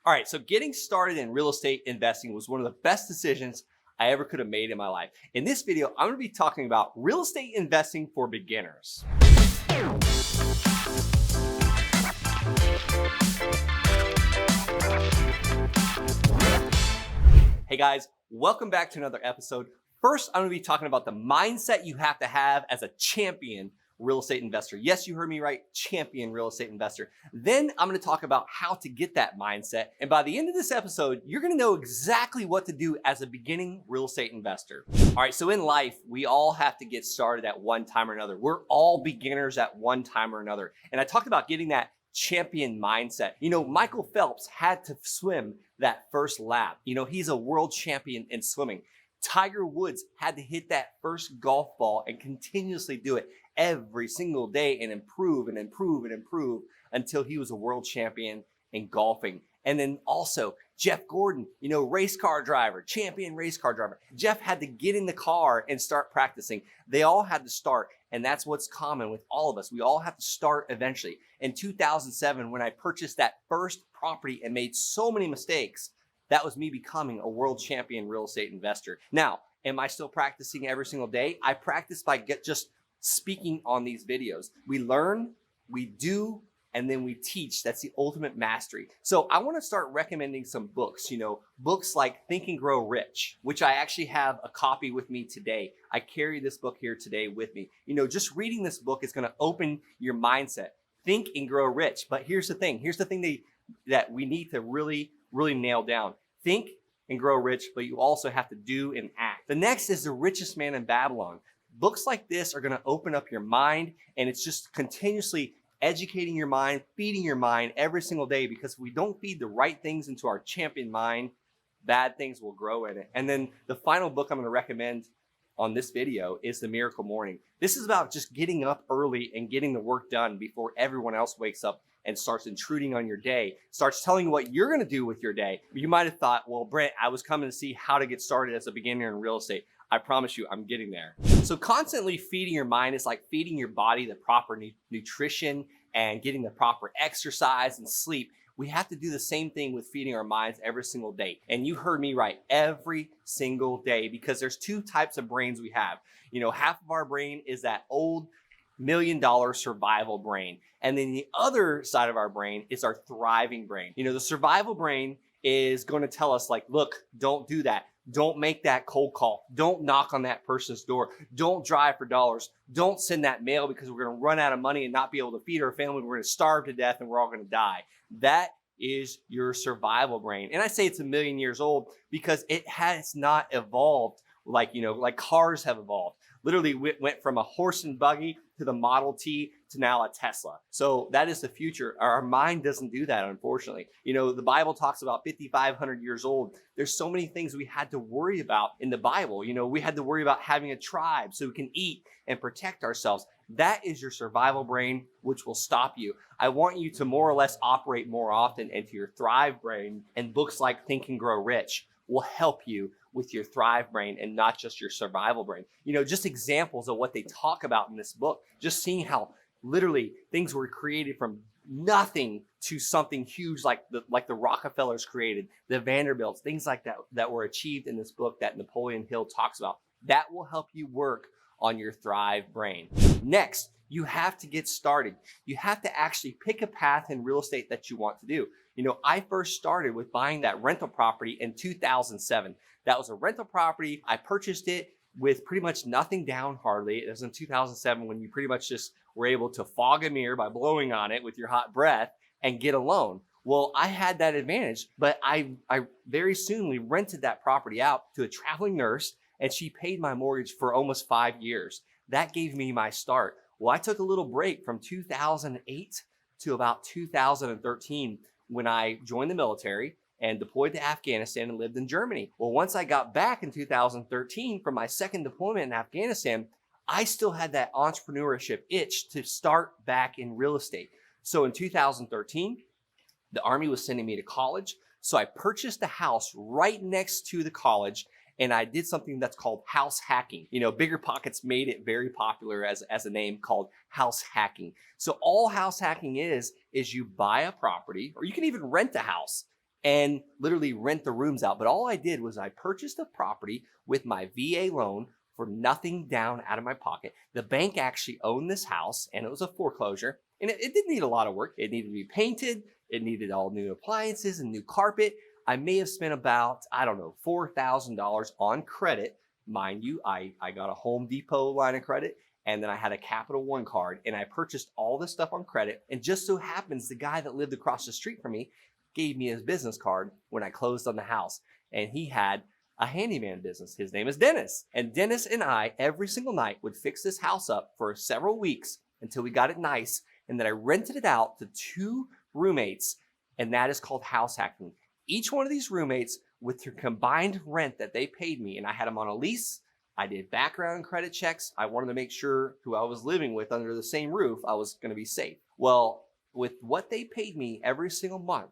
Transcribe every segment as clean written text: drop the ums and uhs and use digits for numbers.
All right, so getting started in real estate investing was one of the best decisions I ever could have made in my life. In this video, I'm going to be talking about real estate investing for beginners. Hey guys, welcome back to another episode. First, I'm going to be talking about the mindset you have to have as a champion real estate investor. Yes, you heard me right, champion real estate investor. Then I'm going to talk about how to get that mindset. And by the end of this episode, you're going to know exactly what to do as a beginning real estate investor. All right, so in life, we all have to get started at one time or another. We're all beginners at one time or another. And I talked about getting that champion mindset. You know, Michael Phelps had to swim that first lap. You know, he's a world champion in swimming. Tiger Woods had to hit that first golf ball and continuously do it every single day and improve and improve and improve until he was a world champion in golfing. And then also Jeff Gordon, you know, race car driver, champion race car driver. Jeff had to get in the car and start practicing. They all had to start. And that's what's common with all of us. We all have to start eventually. In 2007, when I purchased that first property and made so many mistakes, that was me becoming a world champion real estate investor. Now, am I still practicing every single day? I practice by just speaking on these videos. We learn, we do, and then we teach. That's the ultimate mastery. So I want to start recommending some books, you know, books like Think and Grow Rich, which I actually have a copy with me today. I carry this book here today with me. You know, just reading this book is going to open your mindset. Think and Grow Rich. But here's the thing that we need to really nail down. Think and grow rich, but you also have to do and act. The next is The Richest Man in Babylon. Books like this are going to open up your mind, and it's just continuously educating your mind, feeding your mind every single day, because if we don't feed the right things into our champion mind, bad things will grow in it. And then the final book I'm going to recommend on this video is The Miracle Morning. This is about just getting up early and getting the work done before everyone else wakes up and starts intruding on your day, starts telling you what you're going to do with your day. You might have thought, well, Brent, I was coming to see how to get started as a beginner in real estate. I promise you, I'm getting there. So constantly feeding your mind is like feeding your body the proper nutrition and getting the proper exercise and sleep. We have to do the same thing with feeding our minds every single day. And you heard me right, every single day, because there's two types of brains we have. You know, half of our brain is that old $1 million survival brain. And then the other side of our brain is our thriving brain. You know, the survival brain is going to tell us like, look, don't do that. Don't make that cold call. Don't knock on that person's door. Don't drive for dollars. Don't send that mail because we're going to run out of money and not be able to feed our family. We're going to starve to death and we're all going to die. That is your survival brain. And I say it's 1 million years old because it has not evolved like, you know, like cars have evolved. Literally went from a horse and buggy to the Model T to now a Tesla. So that is the future. Our mind doesn't do that, unfortunately. You know, the Bible talks about 5,500 years old. There's so many things we had to worry about in the Bible. You know, we had to worry about having a tribe so we can eat and protect ourselves. That is your survival brain, which will stop you. I want you to more or less operate more often into your thrive brain, and books like Think and Grow Rich will help you with your thrive brain and not just your survival brain. You know, just examples of what they talk about in this book, just seeing how literally things were created from nothing to something huge like the Rockefellers created, the Vanderbilts, things like that were achieved in this book that Napoleon Hill talks about. That will help you work on your thrive brain. Next, you have to get started. You have to actually pick a path in real estate that you want to do. You know, I first started with buying that rental property in 2007. That was a rental property. I purchased it with pretty much nothing down hardly. It was in 2007 when you pretty much just were able to fog a mirror by blowing on it with your hot breath and get a loan. Well, I had that advantage, but I very soonly rented that property out to a traveling nurse, and she paid my mortgage for almost 5 years. That gave me my start. Well, I took a little break from 2008 to about 2013 when I joined the military and deployed to Afghanistan and lived in Germany. Well, once I got back in 2013 from my second deployment in Afghanistan, I still had that entrepreneurship itch to start back in real estate. So in 2013, the Army was sending me to college. So I purchased a house right next to the college, and I did something that's called house hacking. You know, Bigger Pockets made it very popular as a name called house hacking. So all house hacking is you buy a property, or you can even rent a house, and literally rent the rooms out. But all I did was I purchased a property with my VA loan for nothing down out of my pocket. The bank actually owned this house, and it was a foreclosure, and it didn't need a lot of work. It needed to be painted. It needed all new appliances and new carpet. I may have spent about, I don't know, $4,000 on credit. Mind you, I got a Home Depot line of credit, and then I had a Capital One card, and I purchased all this stuff on credit. And just so happens the guy that lived across the street from me gave me his business card when I closed on the house, and he had a handyman business. His name is Dennis. And Dennis and I, every single night, would fix this house up for several weeks until we got it nice. And then I rented it out to 2 roommates, and that is called house hacking. Each one of these roommates, with their combined rent that they paid me, and I had them on a lease, I did background and credit checks. I wanted to make sure who I was living with under the same roof, I was going to be safe. Well, with what they paid me every single month,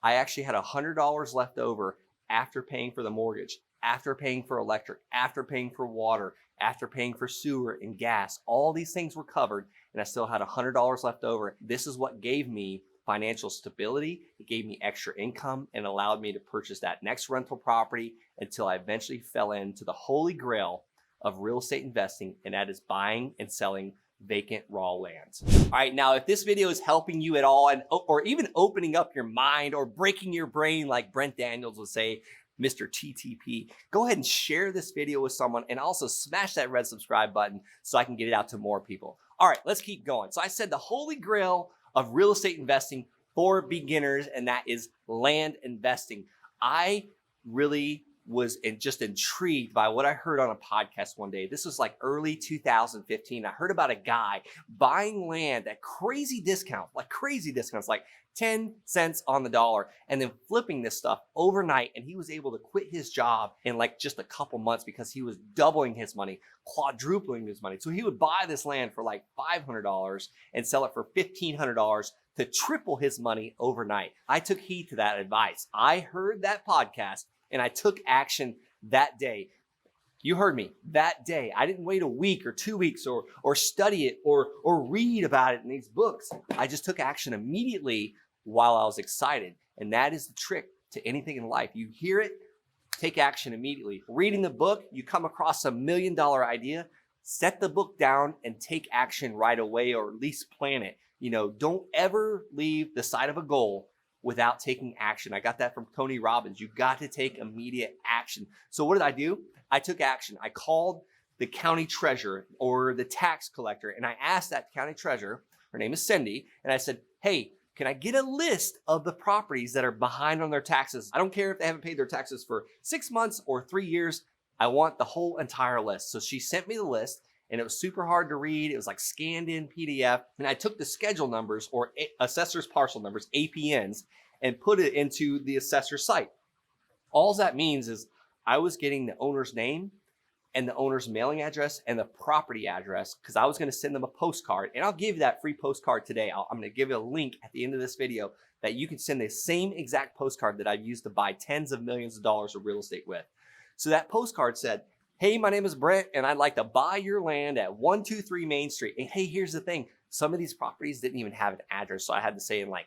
I actually had $100 left over after paying for the mortgage, after paying for electric, after paying for water, after paying for sewer and gas. All these things were covered, and I still had $100 left over. This is what gave me financial stability. It gave me extra income and allowed me to purchase that next rental property until I eventually fell into the holy grail of real estate investing, and that is buying and selling vacant raw lands. All right, now if this video is helping you at all, or even opening up your mind or breaking your brain like Brent Daniels would say, Mr. TTP, go ahead and share this video with someone, and also smash that red subscribe button so I can get it out to more people. All right, let's keep going. So I said the holy grail of real estate investing for beginners, and that is land investing. I really was just intrigued by what I heard on a podcast one day. This was like early 2015. I heard about a guy buying land at crazy discounts, like 10 cents on the dollar, and then flipping this stuff overnight. And he was able to quit his job in like just a couple months because he was doubling his money, quadrupling his money. So he would buy this land for like $500 and sell it for $1,500 to triple his money overnight. I took heed to that advice. I heard that podcast and I took action that day. You heard me, that day. I didn't wait a week or 2 weeks or study it or read about it in these books. I just took action immediately while I was excited. And that is the trick to anything in life. You hear it, take action immediately. Reading the book, you come across $1 million idea, set the book down and take action right away, or at least plan it. You know, don't ever leave the side of a goal without taking action. I got that from Tony Robbins. You got to take immediate action. So what did I do? I took action. I called the county treasurer or the tax collector, and I asked that county treasurer, her name is Cindy, and I said, hey, can I get a list of the properties that are behind on their taxes? I don't care if they haven't paid their taxes for 6 months or 3 years. I want the whole entire list. So she sent me the list, and it was super hard to read. It was like scanned in PDF. And I took the schedule numbers, or assessor's parcel numbers, APNs, and put it into the assessor site. All that means is I was getting the owner's name and the owner's mailing address and the property address, because I was going to send them a postcard. And I'll give you that free postcard today. I'm going to give you a link at the end of this video that you can send the same exact postcard that I've used to buy tens of millions of dollars of real estate with. So that postcard said, hey, my name is Brent, and I'd like to buy your land at 123 Main Street. And hey, here's the thing. Some of these properties didn't even have an address, so I had to say in like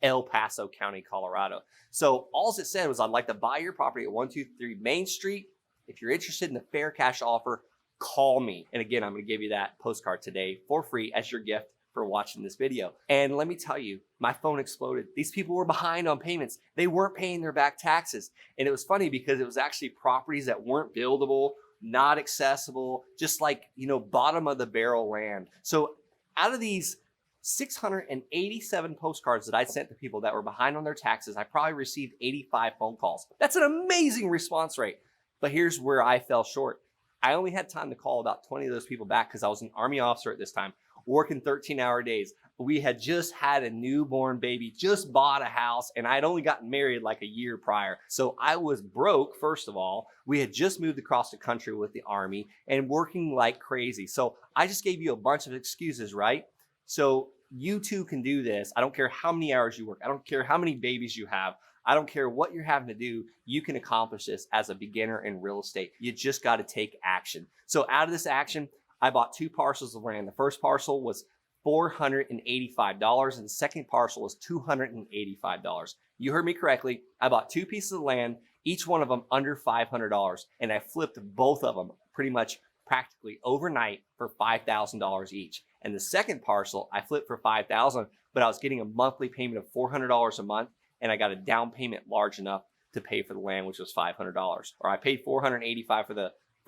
El Paso County, Colorado. So all it said was, I'd like to buy your property at 123 Main Street. If you're interested in the fair cash offer, call me. And again, I'm going to give you that postcard today for free as your gift for watching this video. And let me tell you, my phone exploded. These people were behind on payments. They weren't paying their back taxes. And it was funny because it was actually properties that weren't buildable, not accessible, just like, you know, bottom of the barrel land. So out of these 687 postcards that I sent to people that were behind on their taxes, I probably received 85 phone calls. That's an amazing response rate. But here's where I fell short. I only had time to call about 20 of those people back because I was an Army officer at this time, working 13-hour days. We had just had a newborn baby, just bought a house, and I had only gotten married like a year prior. So I was broke, first of all. We had just moved across the country with the Army and working like crazy. So I just gave you a bunch of excuses, right? So you too can do this. I don't care how many hours you work. I don't care how many babies you have. I don't care what you're having to do. You can accomplish this as a beginner in real estate. You just got to take action. So out of this action, I bought 2 parcels of land. The first parcel was $485, and the second parcel was $285. You heard me correctly. I bought 2 pieces of land, each one of them under $500, and I flipped both of them pretty much practically overnight for $5,000 each. And the second parcel I flipped for $5,000, but I was getting a monthly payment of $400 a month, and I got a down payment large enough to pay for the land, which was $500. Or I paid $485 for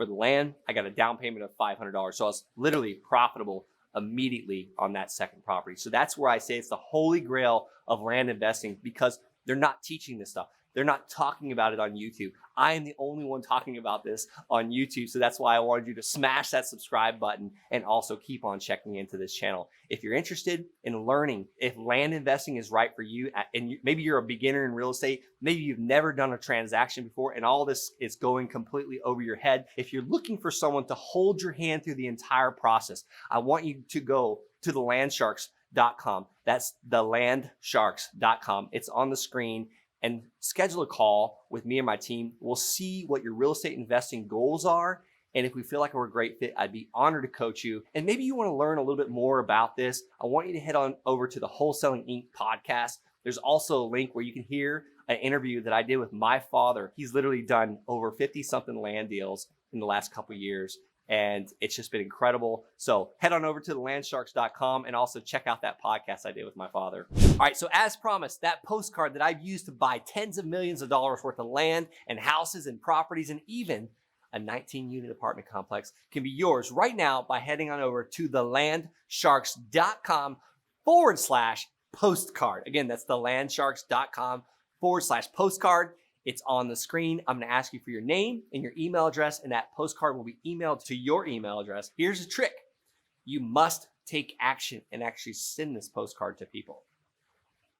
the land. I got a down payment of $500. So I was literally profitable immediately on that second property. So that's where I say it's the holy grail of land investing, because they're not teaching this stuff. They're not talking about it on YouTube. I am the only one talking about this on YouTube. So that's why I wanted you to smash that subscribe button and also keep on checking into this channel. If you're interested in learning if land investing is right for you, and maybe you're a beginner in real estate, maybe you've never done a transaction before and all this is going completely over your head. If you're looking for someone to hold your hand through the entire process, I want you to go to thelandsharks.com. That's thelandsharks.com. It's on the screen. And schedule a call with me and my team. We'll see what your real estate investing goals are. And if we feel like we're a great fit, I'd be honored to coach you. And maybe you want to learn a little bit more about this. I want you to head on over to the Wholesaling Inc. podcast. There's also a link where you can hear an interview that I did with my father. He's literally done over 50 something land deals in the last couple of years. And it's just been incredible. So head on over to thelandsharks.com and also check out that podcast I did with my father. All right, so as promised, that postcard that I've used to buy tens of millions of dollars worth of land and houses and properties and even a 19-unit apartment complex can be yours right now by heading on over to thelandsharks.com/postcard. Again, that's thelandsharks.com/postcard. It's on the screen. I'm going to ask you for your name and your email address, and that postcard will be emailed to your email address. Here's the trick. You must take action and actually send this postcard to people.